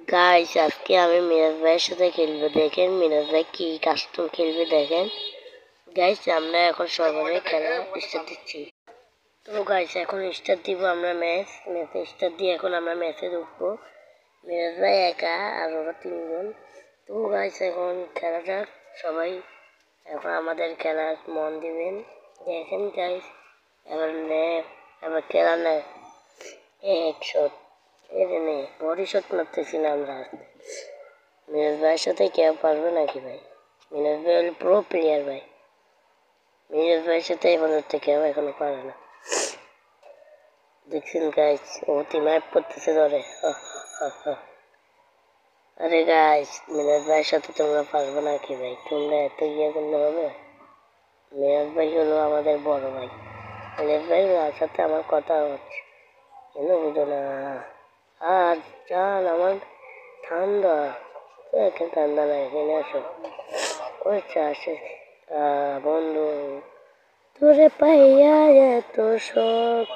Guys আজকে আমি মিরাজ ভাইয়ের সাথে খেলবো। দেখেন মিরাজ ভাই কি কাস্টম খেলবে দেখেন। গাইস আমরা এখন সর্বরে খেলা স্টার্ট দিচ্ছি। তো গাইস এখন স্টার্ট দিব আমরা ম্যাচে স্টার্ট দিয়ে এখন আমরা ম্যাচে ঢুকবো। মিরাজ ভাই একা আর ওরা তিনজন। তো গাইস এখন খেলাটা সবাই এখন আমাদের খেলার মন দিবেন। দেখেন গাইস এবার খেলা নেয় এক শট এটা নেই বডি শট মারতেছি না আমরা। মিরাজ ভাইয়ের সাথে কেউ পারবে নাকি ভাই? মিরাজ ভাই হলো প্রো প্লেয়ার ভাই। মিরাজ ভাইয়ের সাথে এখন হচ্ছে কেউ এখনো পারে না। দেখছেন গাইস ও টিমাইপ করতেছে ধরে। আরে গাইস মিরাজ ভাইয়ের সাথে তোমরা পারবে নাকি ভাই? তোমরা এত ইয়ে করলে হবে? মিরাজ ভাই হলো আমাদের বড় ভাই। মিরাজ ভাইয়ের সাথে আমার কথা হচ্ছে কেন বুঝো না? আর জান আমার ঠান্ডা এখানে ঠান্ডা না এখানে আসো করছে আসে বন্ধু তোরে পাইয়া এত শখ